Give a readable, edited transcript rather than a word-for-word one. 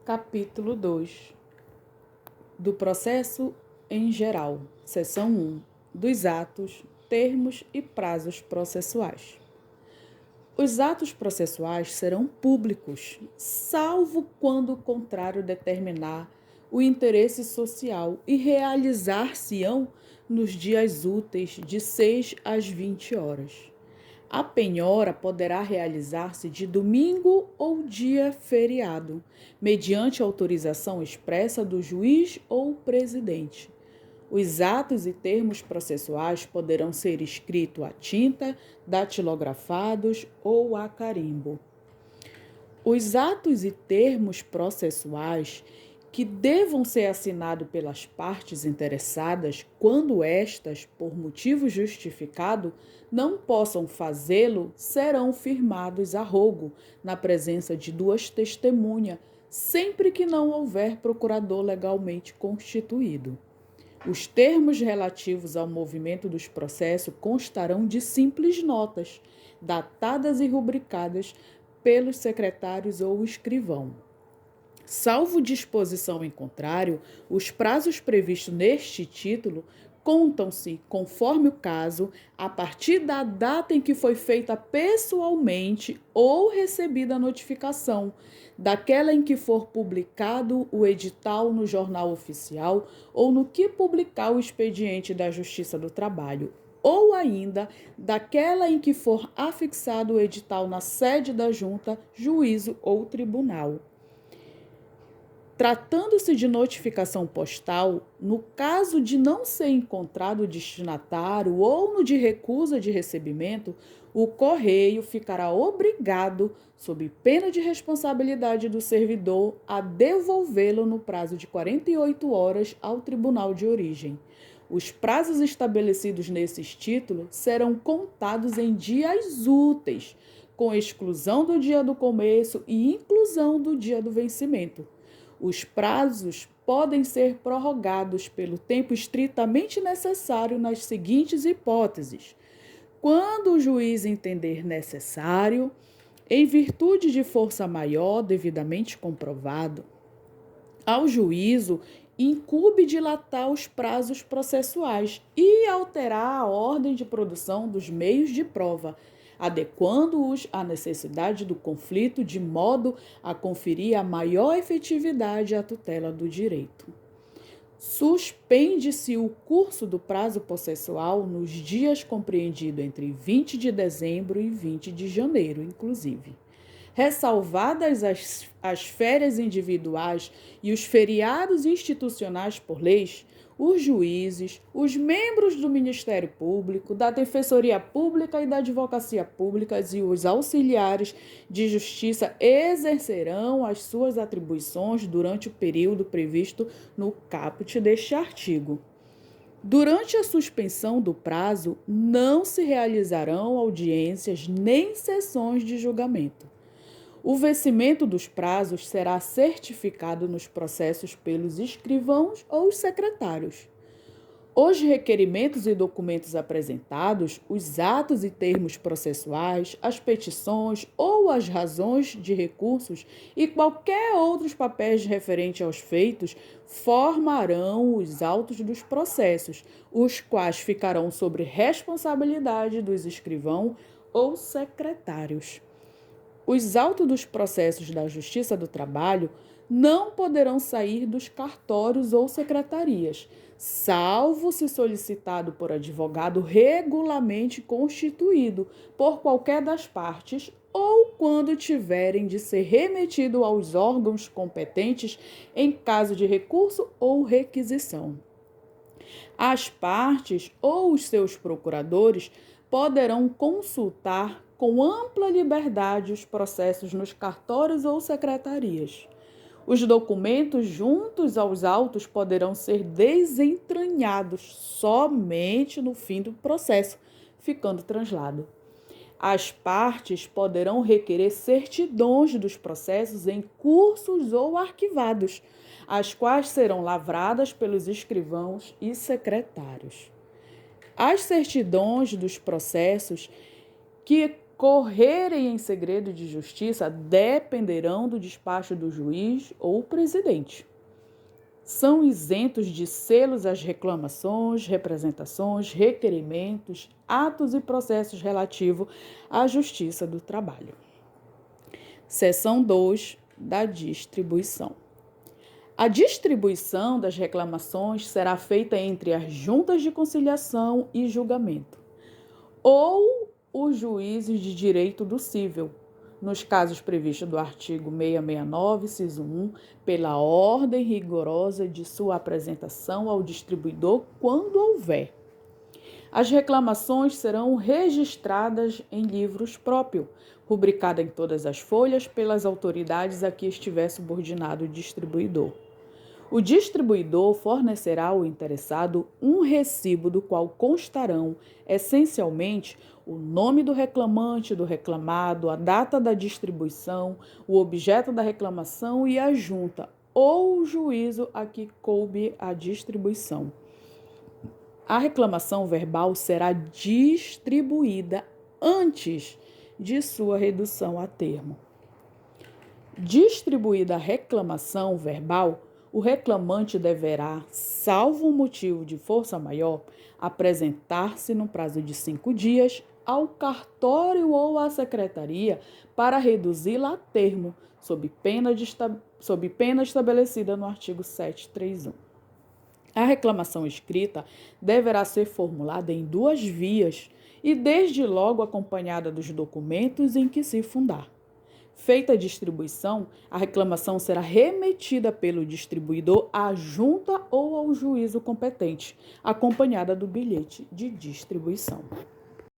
Capítulo 2 do processo em geral, seção 1, dos atos, termos e prazos processuais. Os atos processuais serão públicos, salvo quando o contrário determinar o interesse social e realizar-se-ão nos dias úteis de 6 às 20 horas. A penhora poderá realizar-se de domingo ou dia feriado, mediante autorização expressa do juiz ou presidente. Os atos e termos processuais poderão ser escritos a tinta, datilografados ou a carimbo. Os atos e termos processuais que devam ser assinados pelas partes interessadas, quando estas, por motivo justificado, não possam fazê-lo, serão firmados a rogo, na presença de 2 testemunhas, sempre que não houver procurador legalmente constituído. Os termos relativos ao movimento dos processos constarão de simples notas, datadas e rubricadas pelos secretários ou escrivão. Salvo disposição em contrário, os prazos previstos neste título contam-se, conforme o caso, a partir da data em que foi feita pessoalmente ou recebida a notificação, daquela em que for publicado o edital no Jornal Oficial ou no que publicar o expediente da Justiça do Trabalho, ou ainda daquela em que for afixado o edital na sede da junta, juízo ou tribunal. Tratando-se de notificação postal, no caso de não ser encontrado o destinatário ou no de recusa de recebimento, o correio ficará obrigado, sob pena de responsabilidade do servidor, a devolvê-lo no prazo de 48 horas ao tribunal de origem. Os prazos estabelecidos nesses títulos serão contados em dias úteis, com exclusão do dia do começo e inclusão do dia do vencimento. Os prazos podem ser prorrogados pelo tempo estritamente necessário nas seguintes hipóteses: quando o juiz entender necessário, em virtude de força maior devidamente comprovado, ao juízo incumbe dilatar os prazos processuais e alterar a ordem de produção dos meios de prova, adequando-os à necessidade do conflito de modo a conferir a maior efetividade à tutela do direito. Suspende-se o curso do prazo processual nos dias compreendidos entre 20 de dezembro e 20 de janeiro, inclusive. Ressalvadas as férias individuais e os feriados institucionais por leis, os juízes, os membros do Ministério Público, da Defensoria Pública e da Advocacia Pública e os auxiliares de justiça exercerão as suas atribuições durante o período previsto no caput deste artigo. Durante a suspensão do prazo, não se realizarão audiências nem sessões de julgamento. O vencimento dos prazos será certificado nos processos pelos escrivãos ou secretários. Os requerimentos e documentos apresentados, os atos e termos processuais, as petições ou as razões de recursos e qualquer outros papéis referentes aos feitos formarão os autos dos processos, os quais ficarão sob responsabilidade dos escrivãos ou secretários. Os autos dos processos da Justiça do Trabalho não poderão sair dos cartórios ou secretarias, salvo se solicitado por advogado regularmente constituído por qualquer das partes ou quando tiverem de ser remetido aos órgãos competentes em caso de recurso ou requisição. As partes ou os seus procuradores poderão consultar com ampla liberdade os processos nos cartórios ou secretarias. Os documentos juntos aos autos poderão ser desentranhados somente no fim do processo, ficando translado. As partes poderão requerer certidões dos processos em cursos ou arquivados, as quais serão lavradas pelos escrivãos e secretários. As certidões dos processos que correrem em segredo de justiça dependerão do despacho do juiz ou presidente. São isentos de selos as reclamações, representações, requerimentos, atos e processos relativos à Justiça do Trabalho. Seção 2 da distribuição. A distribuição das reclamações será feita entre as juntas de conciliação e julgamento, ou os juízes de direito do cível, nos casos previstos do artigo 669, inciso 1, pela ordem rigorosa de sua apresentação ao distribuidor quando houver. As reclamações serão registradas em livros próprios, rubricada em todas as folhas pelas autoridades a que estiver subordinado o distribuidor. O distribuidor fornecerá ao interessado um recibo do qual constarão, essencialmente, o nome do reclamante, do reclamado, a data da distribuição, o objeto da reclamação e a junta ou o juízo a que coube a distribuição. A reclamação verbal será distribuída antes de sua redução a termo. Distribuída a reclamação verbal, o reclamante deverá, salvo um motivo de força maior, apresentar-se no prazo de 5 dias ao cartório ou à secretaria para reduzi-la a termo, sob pena estabelecida no artigo 731. A reclamação escrita deverá ser formulada em 2 vias e desde logo acompanhada dos documentos em que se fundar. Feita a distribuição, a reclamação será remetida pelo distribuidor à junta ou ao juízo competente, acompanhada do bilhete de distribuição.